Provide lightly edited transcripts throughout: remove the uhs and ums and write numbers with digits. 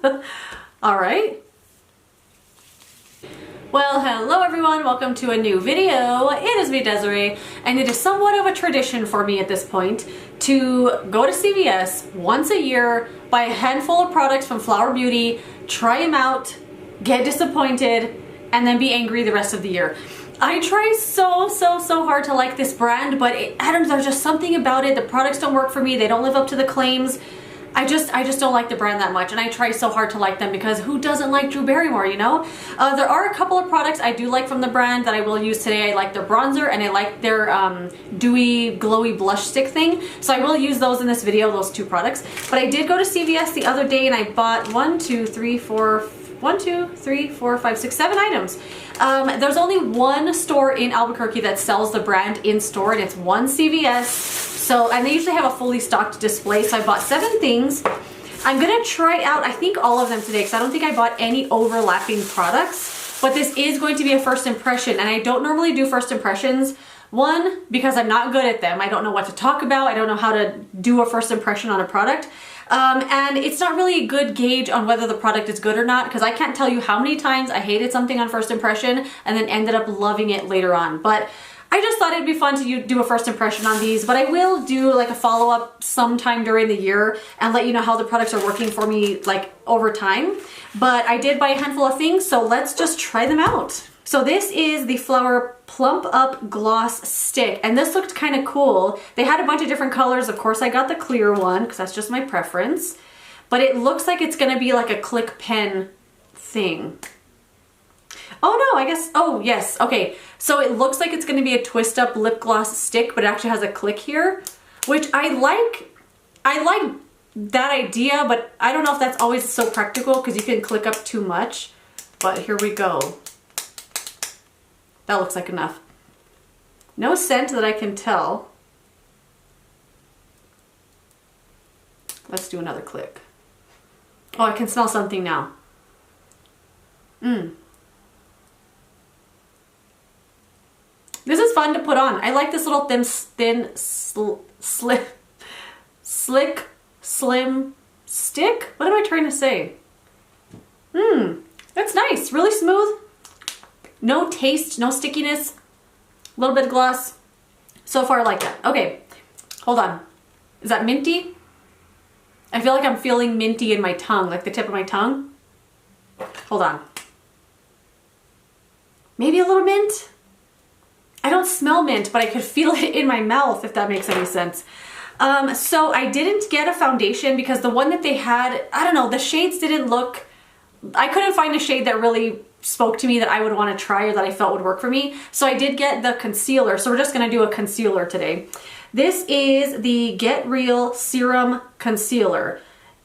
All right. Well, hello everyone, welcome to a new video. It is me, Desiree, and it is somewhat of a tradition for me at this point to go to CVS once a year, buy a handful of products from Flower Beauty, try them out, get disappointed, and then be angry the rest of the year. I try so hard to like this brand, but I don't know, there's just something about it. The products don't work for me, they don't live up to the claims. I just don't like the brand that much, and I try so hard to like them because who doesn't like Drew Barrymore, you know? There are a couple of products I do like from the brand that I will use today. I like their bronzer and I like their dewy, glowy blush stick thing. So I will use those in this video, those two products. But I did go to CVS the other day and I bought 7 items. There's only one store in Albuquerque that sells the brand in store, and it's one CVS. So, and they usually have a fully stocked display, so I bought 7 things. I'm gonna try out, I think, all of them today because I don't think I bought any overlapping products, but this is going to be a first impression, and I don't normally do first impressions. One, because I'm not good at them. I don't know what to talk about. I don't know how to do a first impression on a product. And it's not really a good gauge on whether the product is good or not, because I can't tell you how many times I hated something on first impression and then ended up loving it later on. But I just thought it'd be fun to do a first impression on these, but I will do like a follow-up sometime during the year and let you know how the products are working for me like over time. But I did buy a handful of things, so let's just try them out. So this is the Flower Plump Up Gloss Stick, and this looked kind of cool. They had a bunch of different colors. Of course, I got the clear one because that's just my preference, but it looks like it's gonna be like a click pen thing. Oh no, I guess, oh yes, okay. So it looks like it's gonna be a twist up lip gloss stick, but it actually has a click here, which I like that idea, but I don't know if that's always so practical because you can click up too much, but here we go. That looks like enough. No scent that I can tell. Let's do another click. Oh, I can smell something now. This is fun to put on. I like this little slick, slim stick. What am I trying to say? That's nice, really smooth. No taste, no stickiness, a little bit of gloss. So far I like that. Okay, hold on. Is that minty? I feel like I'm feeling minty in my tongue, like the tip of my tongue. Hold on. Maybe a little mint? I don't smell mint, but I could feel it in my mouth, if that makes any sense. So I didn't get a foundation because the one that they had, I don't know, the shades didn't look, I couldn't find a shade that really spoke to me that I would want to try or that I felt would work for me. So I did get the concealer. So we're just going to do a concealer today. This is the Get Real Serum Concealer.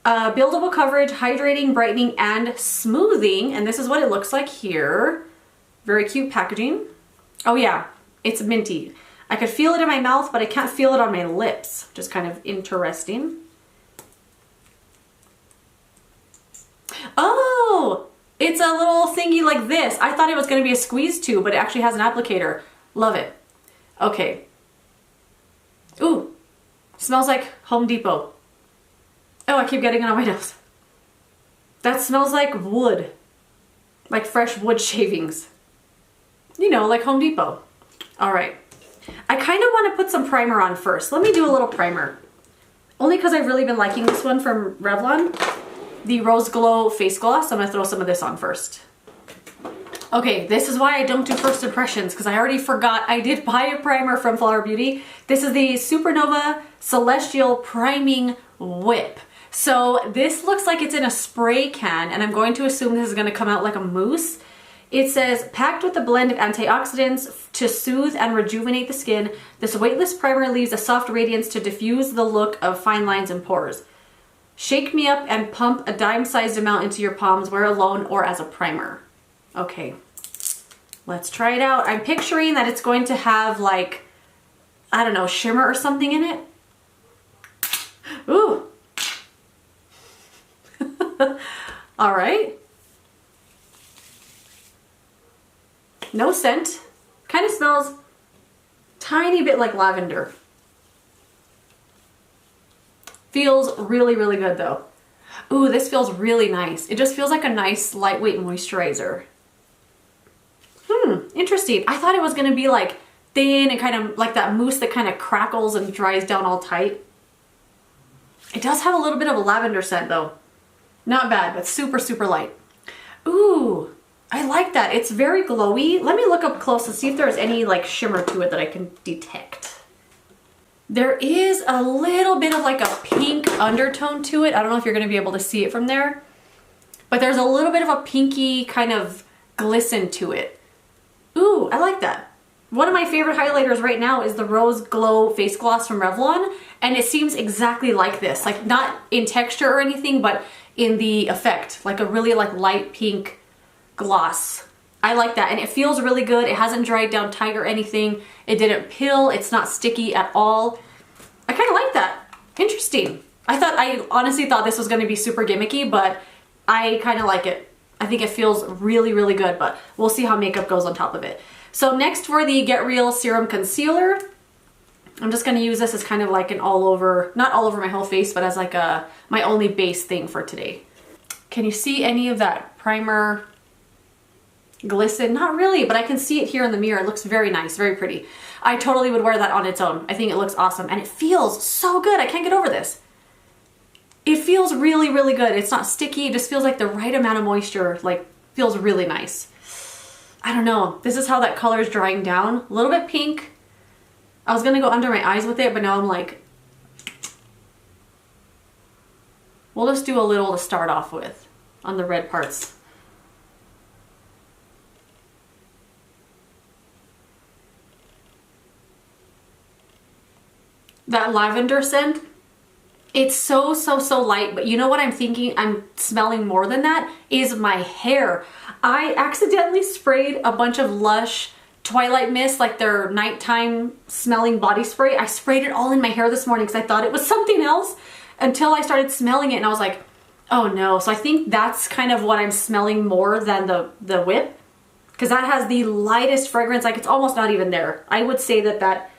Buildable coverage, hydrating, brightening, and smoothing. And this is what it looks like here. Very cute packaging. Oh yeah, it's minty. I could feel it in my mouth, but I can't feel it on my lips. Just kind of interesting. Oh! It's a little thingy like this. I thought it was going to be a squeeze tube, but it actually has an applicator. Love it. Okay. Ooh, smells like Home Depot. Oh, I keep getting it on my nose. That smells like wood. Like fresh wood shavings. You know, like Home Depot. All right. I kind of want to put some primer on first. Let me do a little primer. Only because I've really been liking this one from Revlon. The Rose Glow Face Gloss. I'm going to throw some of this on first. Okay, this is why I don't do first impressions, because I already forgot I did buy a primer from Flower Beauty. This is the Supernova Celestial Priming Whip. So this looks like it's in a spray can, and I'm going to assume this is going to come out like a mousse. It says, packed with a blend of antioxidants to soothe and rejuvenate the skin, this weightless primer leaves a soft radiance to diffuse the look of fine lines and pores. Shake me up and pump a dime-sized amount into your palms, wear alone or as a primer. Okay, let's try it out. I'm picturing that it's going to have like, I don't know, shimmer or something in it. Ooh. All right. No scent. Kind of smells tiny bit like lavender. Feels really, really good though. Ooh, this feels really nice. It just feels like a nice lightweight moisturizer. Interesting. I thought it was gonna be like thin and kind of like that mousse that kind of crackles and dries down all tight. It does have a little bit of a lavender scent though. Not bad, but super, super light. Ooh, I like that. It's very glowy. Let me look up close to see if there's any like shimmer to it that I can detect. There is a little bit of like a pink undertone to it. I don't know if you're gonna be able to see it from there, but there's a little bit of a pinky kind of glisten to it. Ooh, I like that. One of my favorite highlighters right now is the Rose Glow Face Gloss from Revlon, and it seems exactly like this. Like not in texture or anything, but in the effect, like a really like light pink gloss. I like that, and it feels really good. It hasn't dried down tight or anything. It didn't pill. It's not sticky at all. I kind of like that. Interesting. I honestly thought this was going to be super gimmicky, but I kind of like it. I think it feels really, really good, but we'll see how makeup goes on top of it. So next for the Get Real Serum Concealer, I'm just going to use this as kind of like an all over, not all over my whole face, but as like my only base thing for today. Can you see any of that primer glisten? Not really, but I can see it here in the mirror. It looks very nice, very pretty. I totally would wear that on its own. I think it looks awesome, and it feels so good. I can't get over this. It feels really, really good. It's not sticky. It just feels like the right amount of moisture, like feels really nice. I don't know. This is how that color is drying down. A little bit pink. I was gonna go under my eyes with it, but now I'm like, we'll just do a little to start off with on the red parts. That lavender scent, it's so, so, so light, but you know what I'm thinking? I'm smelling more than that is my hair. I accidentally sprayed a bunch of Lush Twilight Mist, like their nighttime smelling body spray. I sprayed it all in my hair this morning because I thought it was something else until I started smelling it and I was like, oh no. So I think that's kind of what I'm smelling more than the whip, because that has the lightest fragrance. Like it's almost not even there. I would say that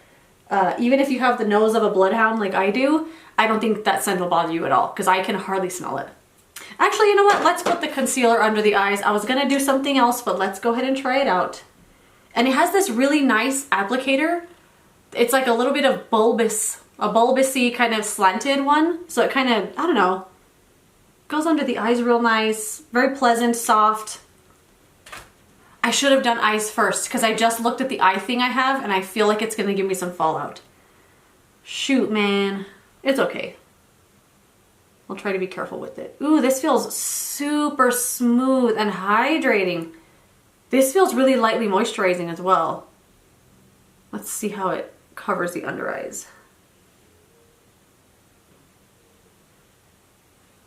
even if you have the nose of a bloodhound like I do, I don't think that scent will bother you at all because I can hardly smell it. Actually, you know what? Let's put the concealer under the eyes. I was gonna do something else, but let's go ahead and try it out. And it has this really nice applicator. It's like a little bit of bulbousy kind of slanted one. So it kind of, I don't know, goes under the eyes real nice, very pleasant, soft. I should have done eyes first because I just looked at the eye thing I have and I feel like it's gonna give me some fallout. Shoot, man. It's okay. I'll try to be careful with it. Ooh, this feels super smooth and hydrating. This feels really lightly moisturizing as well. Let's see how it covers the under eyes.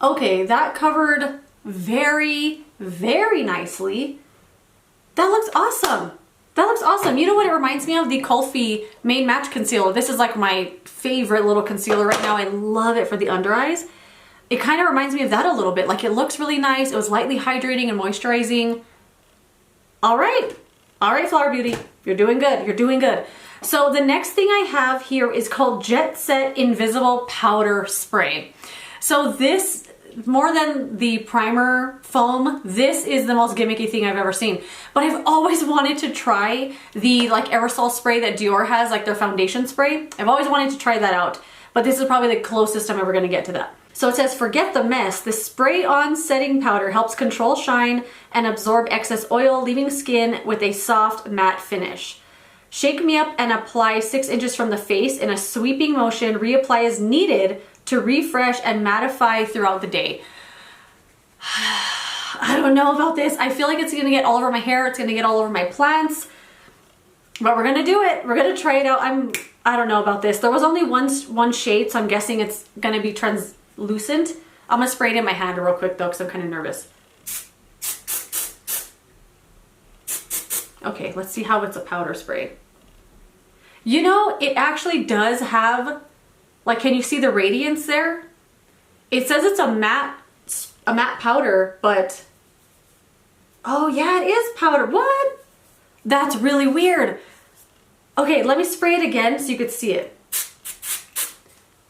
Okay, that covered very, very nicely. That looks awesome. That looks awesome. You know what it reminds me of? The Kulfi Main Match Concealer. This is like my favorite little concealer right now. I love it for the under eyes. It kind of reminds me of that a little bit. Like it looks really nice. It was lightly hydrating and moisturizing. All right, Flower Beauty. You're doing good. You're doing good. So the next thing I have here is called Jet Set Invisible Powder Spray. So this, more than the primer foam, this is the most gimmicky thing I've ever seen. But I've always wanted to try the like aerosol spray that Dior has, like their foundation spray. I've always wanted to try that out, but this is probably the closest I'm ever gonna get to that. So it says, forget the mess. The spray-on setting powder helps control shine and absorb excess oil, leaving skin with a soft matte finish. Shake me up and apply 6 inches from the face in a sweeping motion. Reapply as needed to refresh and mattify throughout the day. I don't know about this. I feel like it's gonna get all over my hair. It's gonna get all over my plants, but we're gonna do it. We're gonna try it out. I don't know about this. There was only one shade, so I'm guessing it's gonna be translucent. I'm gonna spray it in my hand real quick though, because I'm kind of nervous. Okay, let's see how it's a powder spray. You know, it actually does have, like, can you see the radiance there? It says it's a matte powder, but, oh yeah, it is powder. What? That's really weird. Okay, let me spray it again so you could see it.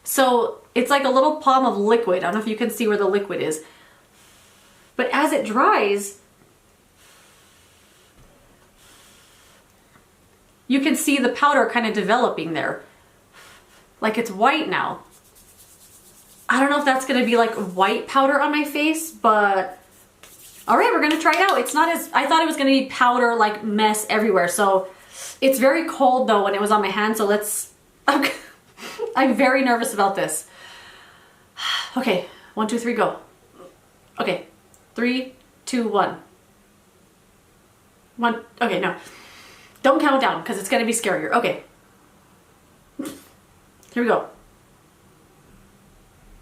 So It's like a little palm of liquid. I don't know if you can see where the liquid is. But as it dries, you can see the powder kind of developing there. Like it's white now. I don't know if that's gonna be like white powder on my face, but all right, we're gonna try it out. It's not as, I thought it was gonna be powder like mess everywhere. So it's very cold though when it was on my hand, so let's, okay. I'm very nervous about this. Okay, 1, 2, 3, go. Okay, 3, 2, 1. Okay, no. Don't count down because it's gonna be scarier. Okay. Here we go.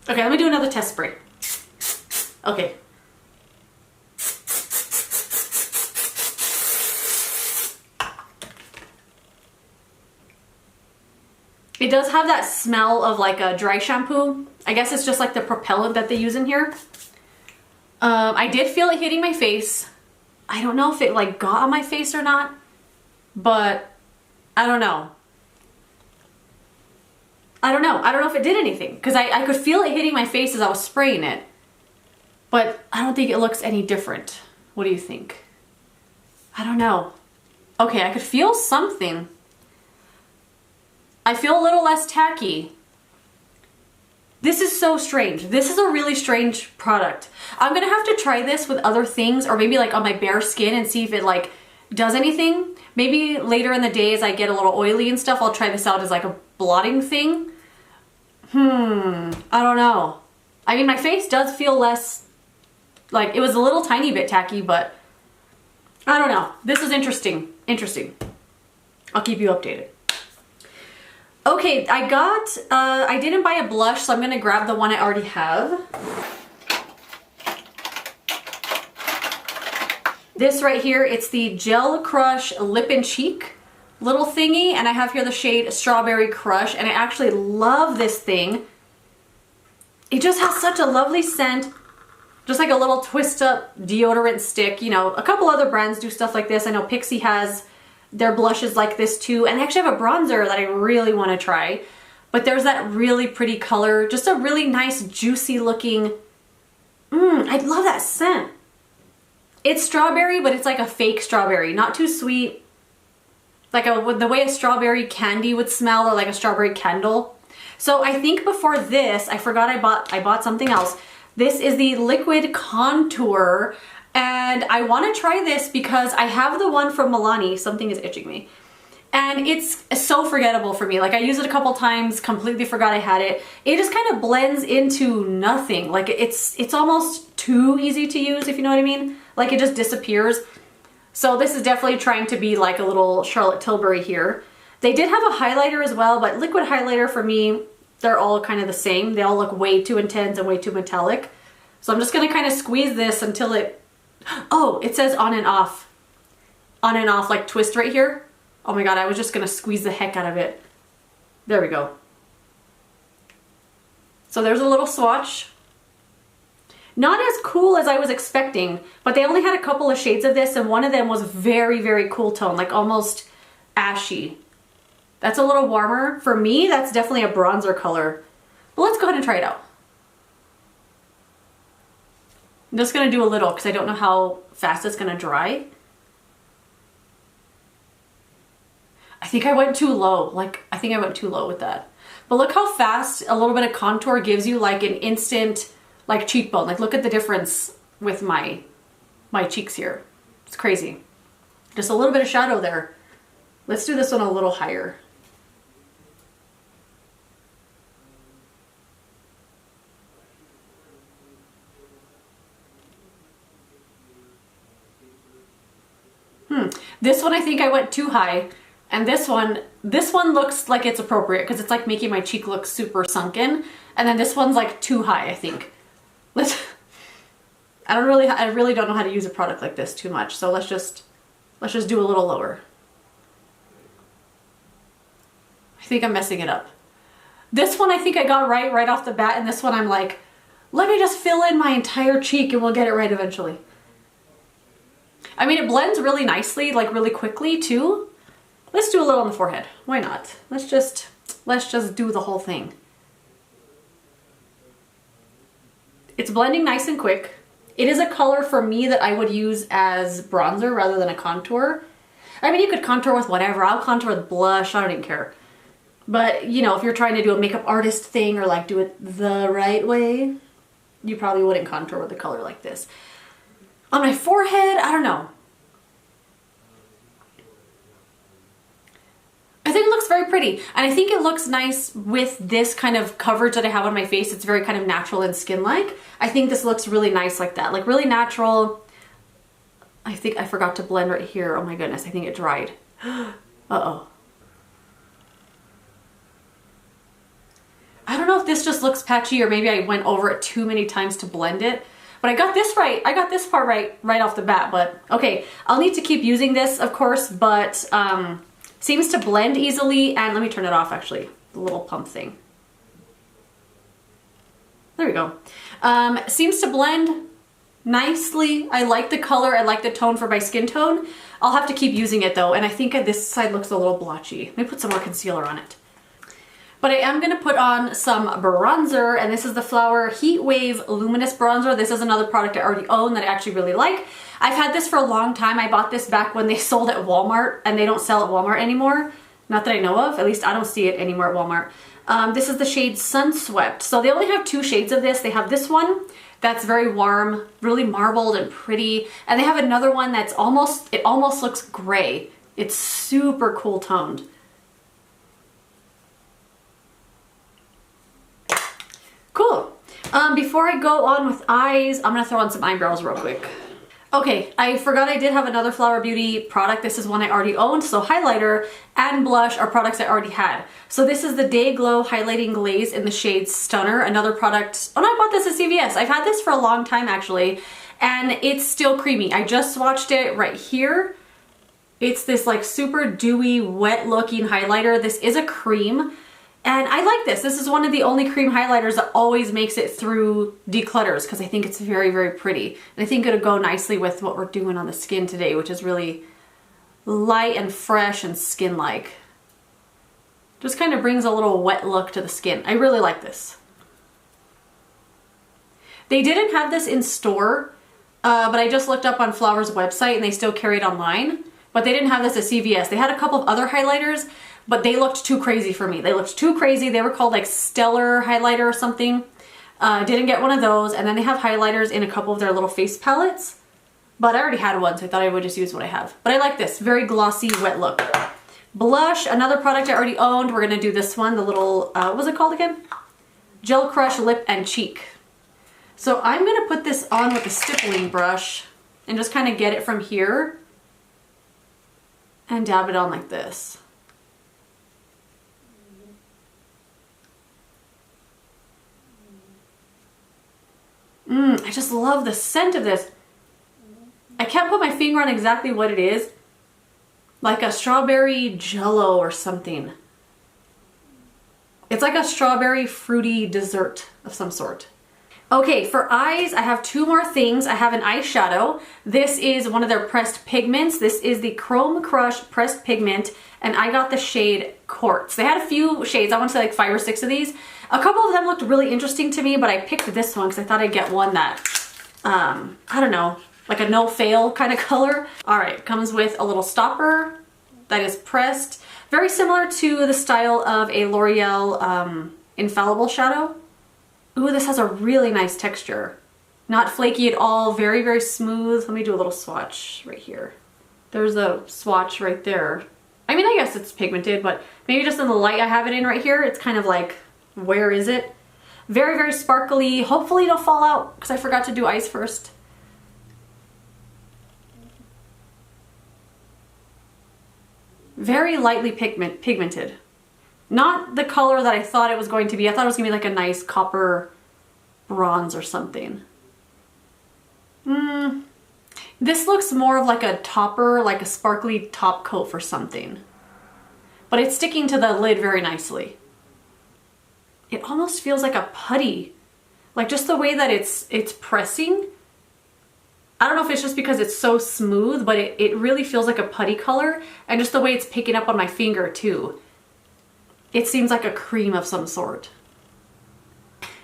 Okay, let me do another test spray. Okay. It does have that smell of like a dry shampoo. I guess it's just like the propellant that they use in here. I did feel it hitting my face. I don't know if it like got on my face or not, but I don't know. I don't know if it did anything because I could feel it hitting my face as I was spraying it, but I don't think it looks any different. What do you think? I don't know. Okay, I could feel something. I feel a little less tacky. This is so strange. This is a really strange product. I'm gonna have to try this with other things or maybe like on my bare skin and see if it like does anything. Maybe later in the day as I get a little oily and stuff, I'll try this out as like a blotting thing. I don't know. I mean, my face does feel less, like it was a little tiny bit tacky, but I don't know. This is interesting. Interesting. I'll keep you updated. Okay, I didn't buy a blush, so I'm gonna grab the one I already have. This right here, it's the Gel Crush Lip and Cheek little thingy, and I have here the shade Strawberry Crush, and I actually love this thing. It just has such a lovely scent, just like a little twist up deodorant stick. You know, a couple other brands do stuff like this. I know Pixie has their blushes like this too, and I actually have a bronzer that I really want to try. But there's that really pretty color, just a really nice juicy looking, I love that scent. It's strawberry, but it's like a fake strawberry, not too sweet. Like the way a strawberry candy would smell, or like a strawberry candle. So I think before this, I forgot I bought something else. This is the Liquid Contour, and I want to try this because I have the one from Milani. Something is itching me. And it's so forgettable for me. Like I used it a couple times, completely forgot I had it. It just kind of blends into nothing. Like it's almost too easy to use, if you know what I mean. Like it just disappears. So this is definitely trying to be like a little Charlotte Tilbury here. They did have a highlighter as well, but liquid highlighter for me, they're all kind of the same. They all look way too intense and way too metallic. So I'm just gonna kind of squeeze this until it, oh, it says on and off. On and off, like twist right here. Oh my God, I was just gonna squeeze the heck out of it. There we go. So there's a little swatch. Not as cool as I was expecting, but they only had a couple of shades of this, and one of them was very, very cool tone, like almost ashy. That's a little warmer. For me, that's definitely a bronzer color. But let's go ahead and try it out. I'm just gonna do a little because I don't know how fast it's gonna dry. I think I went too low. I think I went too low with that. But look how fast a little bit of contour gives you like an instant like cheekbone. Like look at the difference with my cheeks here. It's crazy. Just a little bit of shadow there. Let's do this one a little higher. This one I think I went too high. And this one looks like it's appropriate because it's like making my cheek look super sunken. And then this one's like too high, I think. I really don't know how to use a product like this too much. So let's just do a little lower. I think I'm messing it up. This one I think I got right off the bat, and this one I'm like, let me just fill in my entire cheek and we'll get it right eventually. I mean, it blends really nicely, like really quickly too. Let's do a little on the forehead. Why not? Let's just do the whole thing. It's blending nice and quick. It is a color for me that I would use as bronzer rather than a contour. I mean, you could contour with whatever. I'll contour with blush, I don't even care. But, you know, if you're trying to do a makeup artist thing or like do it the right way, you probably wouldn't contour with a color like this. On my forehead, I don't know. I think it looks very pretty, and I think it looks nice with this kind of coverage that I have on my face. It's very kind of natural and skin-like. I think this looks really nice like that, like really natural. I think I forgot to blend right here. Oh my goodness, I think it dried. Uh-oh. I don't know if this just looks patchy or maybe I went over it too many times to blend it, but I got this right. I got this part right off the bat, but okay. I'll need to keep using this, of course, but seems to blend easily. And let me turn it off actually, the little pump thing. There we go. Seems to blend nicely. I like the color, I like the tone for my skin tone. I'll have to keep using it though, and I think this side looks a little blotchy. Let me put some more concealer on it. But I am gonna put on some bronzer, and this is the Flower Heat Wave Luminous Bronzer. This is another product I already own that I actually really like. I've had this for a long time. I bought this back when they sold at Walmart, and they don't sell at Walmart anymore. Not that I know of, at least I don't see it anymore at Walmart. This is the shade Sun Swept. So they only have 2 shades of this. They have this one that's very warm, really marbled and pretty. And they have another one that's it almost looks gray. It's super cool toned. Cool. Before I go on with eyes, I'm gonna throw on some eyebrows real quick. Okay, I forgot I did have another Flower Beauty product. This is one I already owned. So highlighter and blush are products I already had. So this is the Day Glow Highlighting Glaze in the shade Stunner. Another product, oh no, I bought this at CVS. I've had this for a long time actually, and it's still creamy. I just swatched it right here. It's this like super dewy, wet looking highlighter. This is a cream. And I like this. This is one of the only cream highlighters that always makes it through declutters because I think it's very, very pretty. And I think it'll go nicely with what we're doing on the skin today, which is really light and fresh and skin-like. Just kind of brings a little wet look to the skin. I really like this. They didn't have this in store, but I just looked up on Flower's website and they still carry it online. But they didn't have this at CVS. They had a couple of other highlighters, but they looked too crazy for me. They looked too crazy. They were called like Stellar Highlighter or something. Didn't get one of those. And then they have highlighters in a couple of their little face palettes. But I already had one, so I thought I would just use what I have. But I like this. Very glossy, wet look. Blush, another product I already owned. We're going to do this one, the little, what was it called again? Gel Crush Lip and Cheek. So I'm going to put this on with a stippling brush and just kind of get it from here and dab it on like this. I just love the scent of this. I can't put my finger on exactly what it is. Like a strawberry jello or something. It's like a strawberry fruity dessert of some sort. Okay, for eyes, I have 2 more things. I have an eyeshadow. This is one of their pressed pigments. This is the Chrome Crush pressed pigment, and I got the shade Quartz. They had a few shades. I want to say like 5 or 6 of these. A couple of them looked really interesting to me, but I picked this one because I thought I'd get one that, I don't know, like a no-fail kind of color. All right, comes with a little stopper that is pressed. Very similar to the style of a L'Oreal Infallible shadow. Ooh, this has a really nice texture. Not flaky at all, very, very smooth. Let me do a little swatch right here. There's a swatch right there. I mean, I guess it's pigmented, but maybe just in the light I have it in right here, it's kind of like, where is it? Very, very sparkly. Hopefully it'll fall out because I forgot to do eyes first. Very lightly pigmented. Not the color that I thought it was going to be. I thought it was going to be like a nice copper bronze or something. This looks more of like a topper, like a sparkly top coat for something. But it's sticking to the lid very nicely. It almost feels like a putty. Like just the way that it's pressing. I don't know if it's just because it's so smooth, but it really feels like a putty color. And just the way it's picking up on my finger too. It seems like a cream of some sort.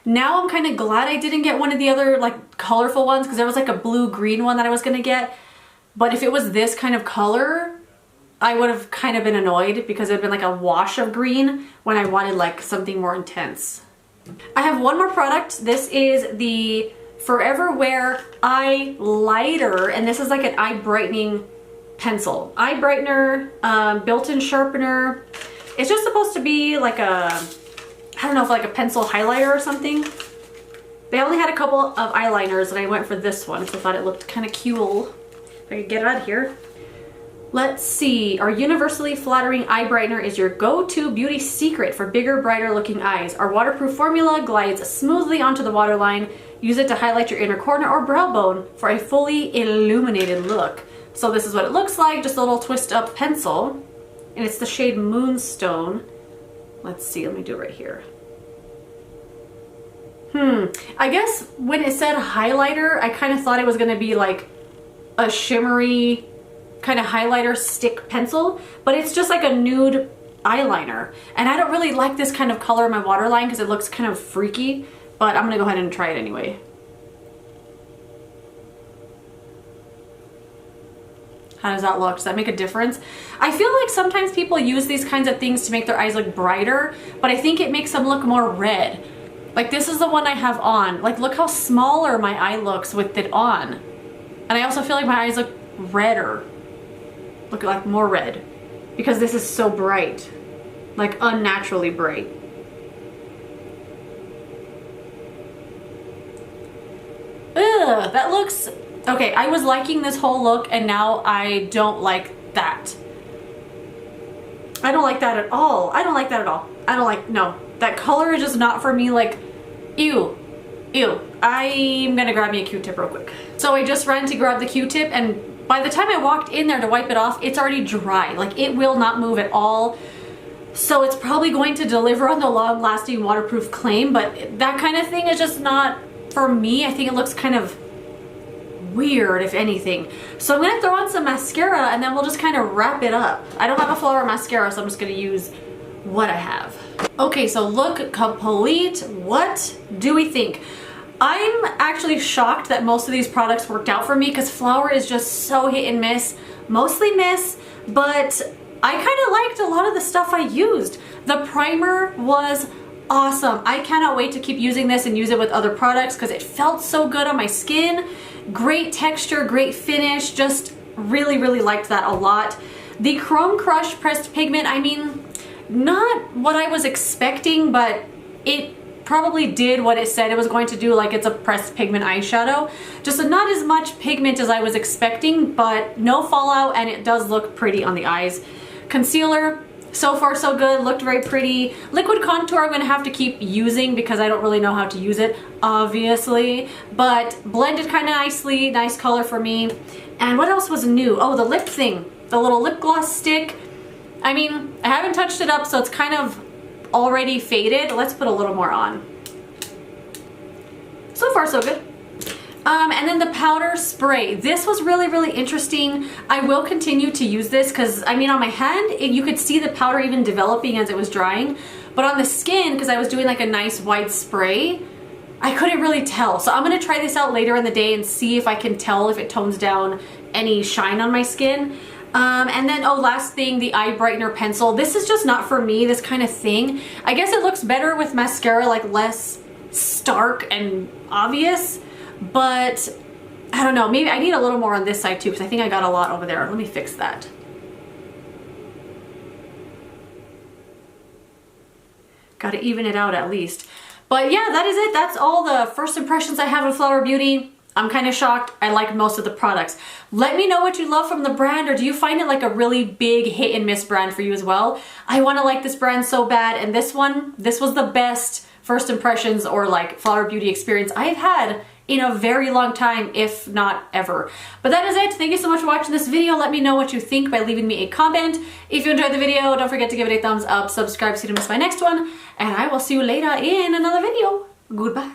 Now I'm kind of glad I didn't get one of the other like colorful ones, because there was like a blue-green one that I was gonna get. But if it was this kind of color, I would have kind of been annoyed because it would have been like a wash of green when I wanted like something more intense. I have one more product. This is the Forever Wear Eye Lighter, and this is like an eye brightening pencil. Eye brightener, built-in sharpener. It's just supposed to be like a, I don't know if like a pencil highlighter or something. They only had a couple of eyeliners and I went for this one because I thought it looked kind of cool. If I could get it out of here. Let's see. Our universally flattering eye brightener is your go-to beauty secret for bigger, brighter looking eyes. Our waterproof formula glides smoothly onto the waterline. Use it to highlight your inner corner or brow bone for a fully illuminated look. So this is what it looks like, just a little twist up pencil. And it's the shade Moonstone. Let's see, let me do it right here. I guess when it said highlighter, I kind of thought it was gonna be like a shimmery kind of highlighter stick pencil, but it's just like a nude eyeliner. And I don't really like this kind of color in my waterline because it looks kind of freaky, but I'm gonna go ahead and try it anyway. How does that look? Does that make a difference? I feel like sometimes people use these kinds of things to make their eyes look brighter, but I think it makes them look more red. Like this is the one I have on. Like look how smaller my eye looks with it on. And I also feel like my eyes look redder. Look like more red. Because this is so bright. Like unnaturally bright. Ugh, that looks... Okay, I was liking this whole look and now I don't like that. I don't like that at all. I don't like that at all. I don't like... No. That color is just not for me. Like, ew. Ew. I'm gonna grab me a Q-tip real quick. So I just ran to grab the Q-tip and by the time I walked in there to wipe it off, it's already dry. Like it will not move at all. So it's probably going to deliver on the long-lasting waterproof claim, but that kind of thing is just not for me. I think it looks kind of weird, if anything. So I'm gonna throw on some mascara and then we'll just kind of wrap it up. I don't have a flower mascara, so I'm just gonna use what I have. Okay, so look complete. What do we think? I'm actually shocked that most of these products worked out for me because flower is just so hit and miss. Mostly miss, but I kind of liked a lot of the stuff I used. The primer was awesome. I cannot wait to keep using this and use it with other products because it felt so good on my skin. Great texture, great finish. Just really, really liked that a lot. The Chrome Crush Pressed Pigment, I mean, not what I was expecting, but it probably did what it said it was going to do. Like it's a pressed pigment eyeshadow. Just not as much pigment as I was expecting, but no fallout and it does look pretty on the eyes. Concealer, so far so good, looked very pretty. Liquid contour I'm gonna have to keep using because I don't really know how to use it, obviously. But blended kind of nicely, nice color for me. And what else was new? Oh, the lip thing, the little lip gloss stick. I mean, I haven't touched it up, so it's kind of already faded. Let's put a little more on. So far so good. And then the powder spray. This was really, really interesting. I will continue to use this because, I mean, on my hand, you could see the powder even developing as it was drying. But on the skin, because I was doing like a nice wide spray, I couldn't really tell. So I'm going to try this out later in the day and see if I can tell if it tones down any shine on my skin. And then, oh, last thing, the eye brightener pencil. This is just not for me, this kind of thing. I guess it looks better with mascara, like less stark and obvious. But I don't know, maybe I need a little more on this side too because I think I got a lot over there. Let me fix that. Got to even it out at least. But yeah, that is it. That's all the first impressions I have of Flower Beauty. I'm kind of shocked. I like most of the products. Let me know what you love from the brand, or do you find it like a really big hit and miss brand for you as well? I want to like this brand so bad, and this was the best first impressions or like Flower Beauty experience I've had in a very long time, if not ever. But that is it. Thank you so much for watching this video. Let me know what you think by leaving me a comment. If you enjoyed the video, don't forget to give it a thumbs up, subscribe so you don't miss my next one, and I will see you later in another video. Goodbye.